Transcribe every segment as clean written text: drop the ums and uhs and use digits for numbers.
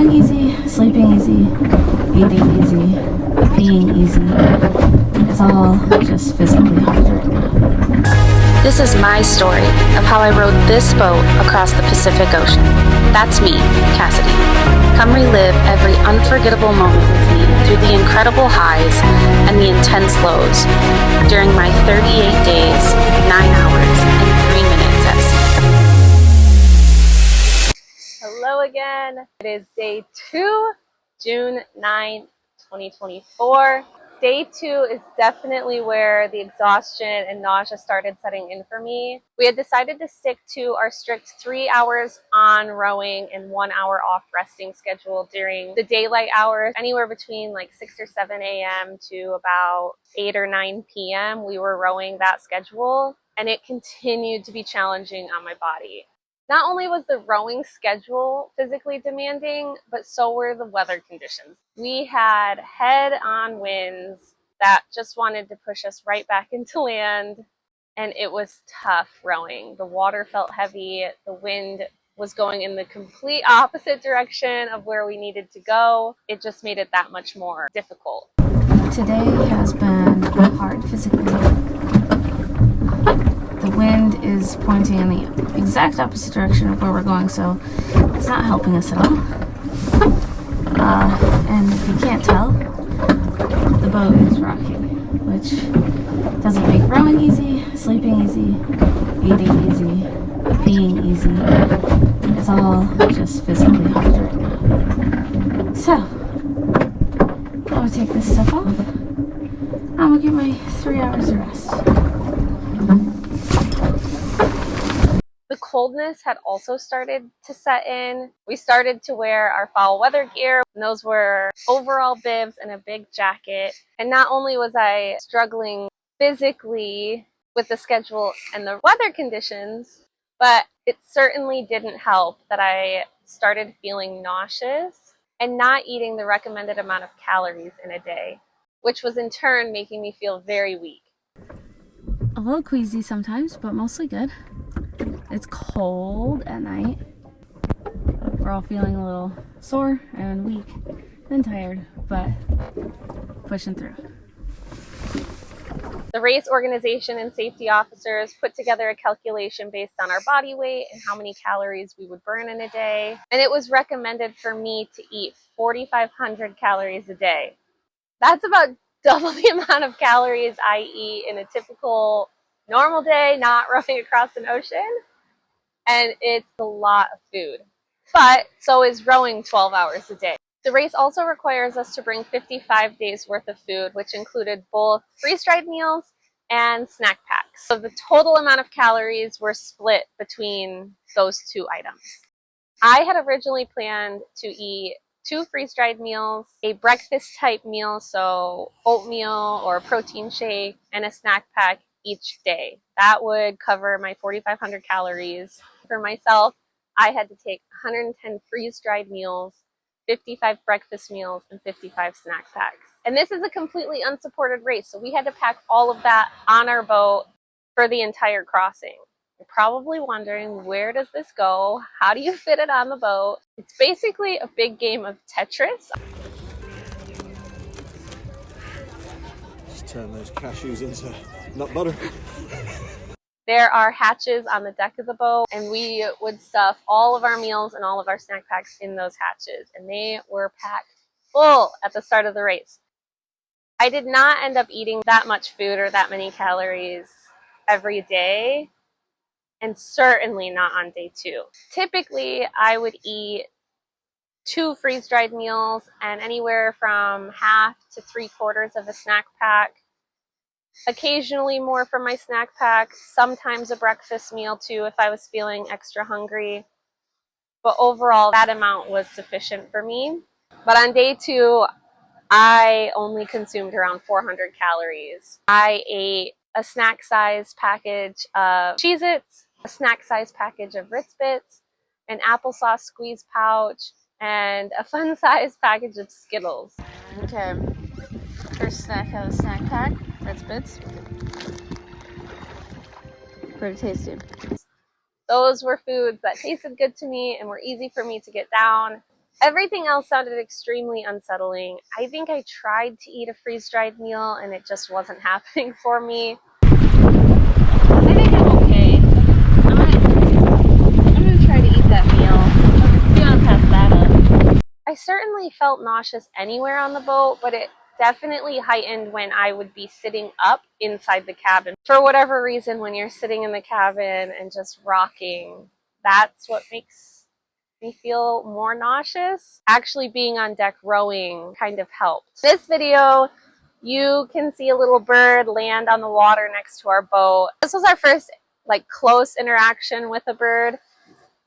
growing easy, sleeping easy, eating easy, being easy. It's all just physically hard right now. This is my story of how I rode this boat across the Pacific Ocean. That's me, Cassidy. Come relive every unforgettable moment with me through the incredible highs and the intense lows during my 38 days, 9 hours, and 3 minutes at sea. Hello again. It is day 2, June 9th, 2024. Day 2 is definitely where the exhaustion and nausea started setting in for me. We had decided to stick to our strict 3 hours on rowing and 1 hour off resting schedule during the daylight hours, anywhere between like 6 or 7 a.m. to about 8 or 9 p.m. We were rowing that schedule, and it continued to be challenging on my body. Not only was the rowing schedule physically demanding, but so were the weather conditions. We had head-on winds that just wanted to push us right back into land, and it was tough rowing. The water felt heavy, the wind was going in the complete opposite direction of where we needed to go. It just made it that much more difficult. Today has been hard physically. The wind is pointing in the exact opposite direction of where we're going, so it's not helping us at all. And if you can't tell, the boat is rocking, which doesn't make rowing easy, sleeping easy, eating easy, being easy. It's all just physically hard right now. So, I'm gonna take this stuff off. I'm gonna get my 3 hours of rest. The coldness had also started to set in. We started to wear our foul weather gear, and those were overall bibs and a big jacket. And not only was I struggling physically with the schedule and the weather conditions, but it certainly didn't help that I started feeling nauseous and not eating the recommended amount of calories in a day, which was in turn making me feel very weak. A little queasy sometimes, but mostly good. It's cold at night. We're all feeling a little sore and weak and tired, but pushing through. The race organization and safety officers put together a calculation based on our body weight and how many calories we would burn in a day. And it was recommended for me to eat 4,500 calories a day. That's about double the amount of calories I eat in a typical normal day, not rowing across an ocean. And it's a lot of food. But so is rowing 12 hours a day. The race also requires us to bring 55 days worth of food, which included both freeze-dried meals and snack packs. So the total amount of calories were split between those two items. I had originally planned to eat 2 freeze-dried meals, a breakfast type meal, so oatmeal or a protein shake, and a snack pack each day. That would cover my 4,500 calories. For myself, I had to take 110 freeze-dried meals, 55 breakfast meals, and 55 snack packs. And this is a completely unsupported race, so we had to pack all of that on our boat for the entire crossing. You're probably wondering, where does this go? How do you fit it on the boat? It's basically a big game of Tetris. Just turn those cashews into nut butter. There are hatches on the deck of the boat, and we would stuff all of our meals and all of our snack packs in those hatches, and they were packed full at the start of the race. I did not end up eating that much food or that many calories every day, and certainly not on day 2. Typically, I would eat 2 freeze-dried meals and anywhere from half to 3/4 of a snack pack. Occasionally more from my snack pack, sometimes a breakfast meal too if I was feeling extra hungry. But overall, that amount was sufficient for me. But on day 2, I only consumed around 400 calories. I ate a snack size package of Cheez-Its, a snack size package of Ritz Bits, an applesauce squeeze pouch, and a fun size package of Skittles. Okay, first snack out of the snack pack, Ritz Bits. Pretty tasty. Those were foods that tasted good to me and were easy for me to get down. Everything else sounded extremely unsettling. I think I tried to eat a freeze-dried meal and it just wasn't happening for me. I think I'm okay. I'm gonna try to eat that meal. You wanna pass that up? I certainly felt nauseous anywhere on the boat, but it definitely heightened when I would be sitting up inside the cabin. For whatever reason, when you're sitting in the cabin and just rocking, that's what makes me feel more nauseous. Actually being on deck rowing kind of helped. This video, you can see a little bird land on the water next to our boat. This was our first like close interaction with a bird,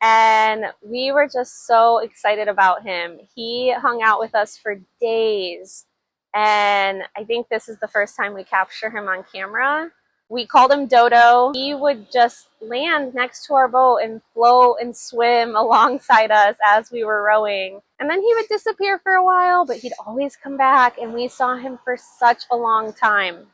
and we were just so excited about him. He hung out with us for days, and I think this is the first time we capture him on camera. We called him Dodo. He would just land next to our boat and float and swim alongside us as we were rowing. And then he would disappear for a while, but he'd always come back, and we saw him for such a long time.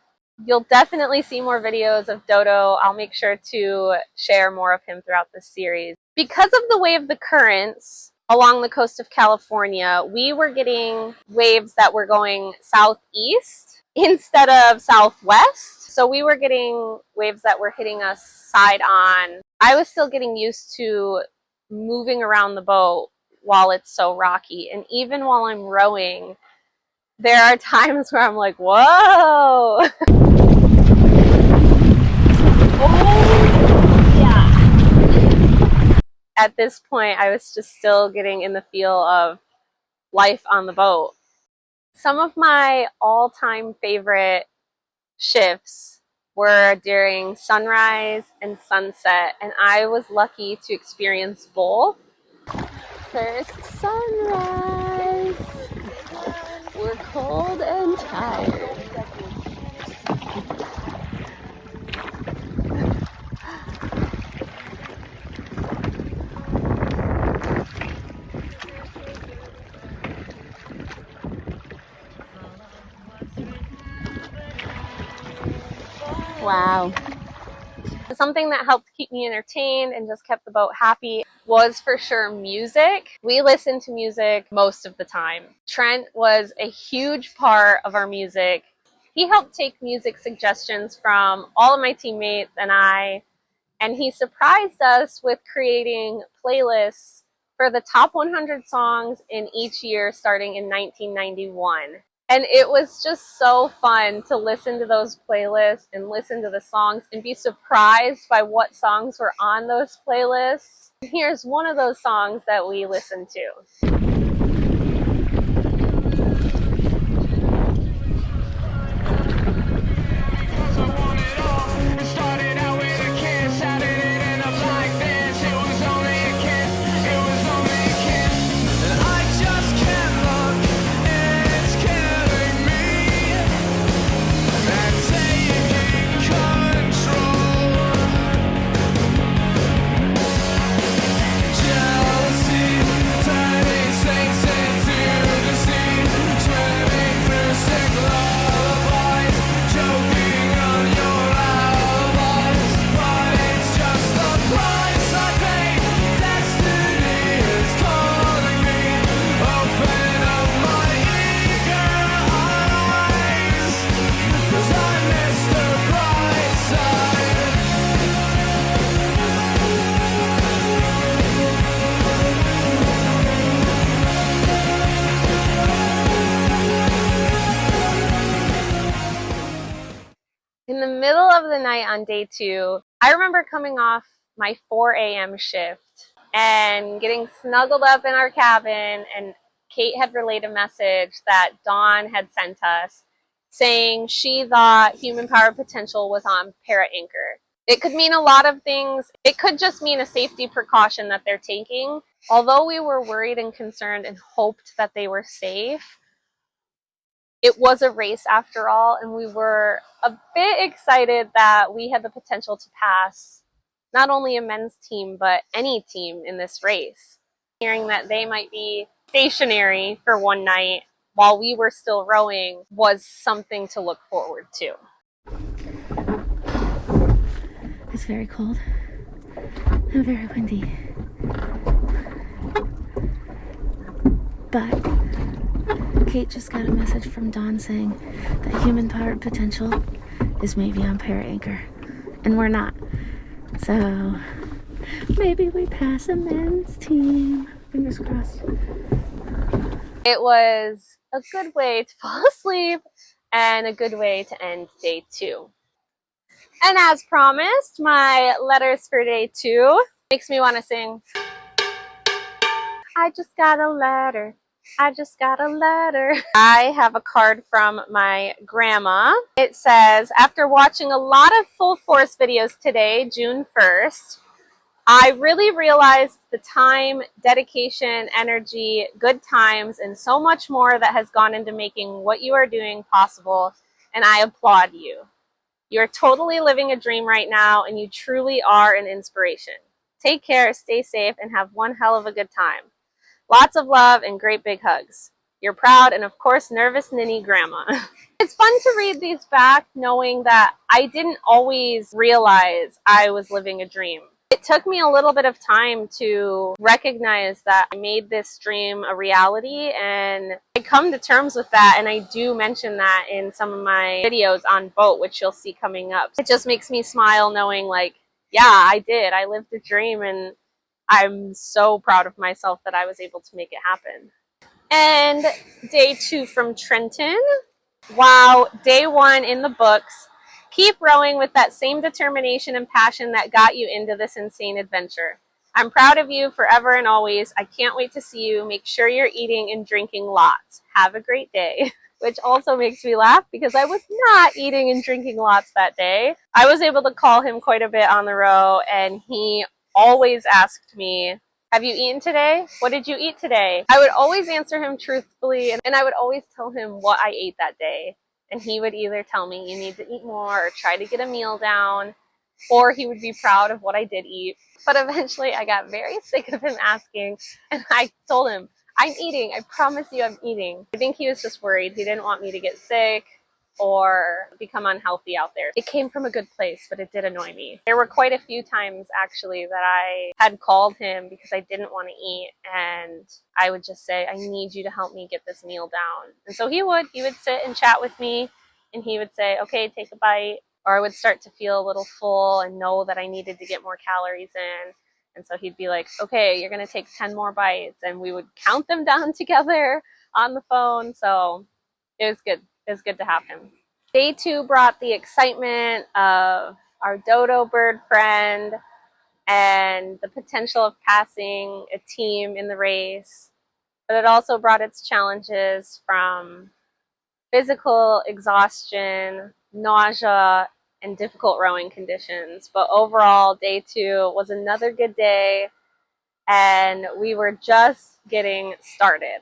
You'll definitely see more videos of Dodo. I'll make sure to share more of him throughout this series. Because of the way of the currents along the coast of California, we were getting waves that were going southeast instead of southwest. So we were getting waves that were hitting us side on. I was still getting used to moving around the boat while it's so rocky. And even while I'm rowing, there are times where I'm like, whoa! Oh, yeah. At this point, I was just still getting in the feel of life on the boat. Some of my all-time favorite shifts were during sunrise and sunset, and I was lucky to experience both. First sunrise. We're cold and tired. Wow. Something that helped keep me entertained and just kept the boat happy was for sure music. We listened to music most of the time. Trent was a huge part of our music. He helped take music suggestions from all of my teammates and I, and he surprised us with creating playlists for the top 100 songs in each year starting in 1991. And it was just so fun to listen to those playlists and listen to the songs and be surprised by what songs were on those playlists. Here's one of those songs that we listened to. In the middle of the night on day 2, I remember coming off my 4 a.m. shift and getting snuggled up in our cabin, and Kate had relayed a message that Dawn had sent us saying she thought Human Powered Potential was on Para Anchor. It could mean a lot of things. It could just mean a safety precaution that they're taking. Although we were worried and concerned and hoped that they were safe, it was a race after all, and we were a bit excited that we had the potential to pass not only a men's team, but any team in this race. Hearing that they might be stationary for one night while we were still rowing was something to look forward to. It's very cold and very windy. But Kate just got a message from Dawn saying that human-powered potential is maybe on Para Anchor, and we're not. So maybe we pass a men's team. Fingers crossed. It was a good way to fall asleep and a good way to end day 2. And as promised, my letters for day 2 makes me want to sing. I just got a letter. I just got a letter. I have a card from my grandma. It says, after watching a lot of Full Force videos today, June 1st, I really realized the time, dedication, energy, good times, and so much more that has gone into making what you are doing possible, and I applaud you. You're totally living a dream right now, and you truly are an inspiration. Take care, stay safe, and have one hell of a good time. Lots of love and great big hugs. Your proud and, of course, nervous ninny grandma. It's fun to read these back knowing that I didn't always realize I was living a dream. It took me a little bit of time to recognize that I made this dream a reality, and I come to terms with that, and I do mention that in some of my videos on boat, which you'll see coming up. It just makes me smile knowing, like, yeah, I did. I lived a dream, and I'm so proud of myself that I was able to make it happen. And day 2 from Trenton. Wow, day 1 in the books. Keep rowing with that same determination and passion that got you into this insane adventure. I'm proud of you forever and always. I can't wait to see you. Make sure you're eating and drinking lots. Have a great day. Which also makes me laugh because I was not eating and drinking lots that day. I was able to call him quite a bit on the row, and he always asked me, have you eaten today? What did you eat today? I would always answer him truthfully, and I would always tell him what I ate that day. And he would either tell me, you need to eat more, or try to get a meal down, or he would be proud of what I did eat. But eventually I got very sick of him asking, and I told him, I'm eating. I promise you I'm eating. I think he was just worried. He didn't want me to get sick or become unhealthy out there. It came from a good place, but it did annoy me. There were quite a few times actually that I had called him because I didn't want to eat, and I would just say, I need you to help me get this meal down. And so he would sit and chat with me, and he would say, okay, take a bite. Or I would start to feel a little full and know that I needed to get more calories in. And so he'd be like, okay, you're going to take 10 more bites. And we would count them down together on the phone. So it was good. It was good to have him. Day 2 brought the excitement of our dodo bird friend and the potential of passing a team in the race. But it also brought its challenges from physical exhaustion, nausea, and difficult rowing conditions. But overall, day 2 was another good day, and we were just getting started.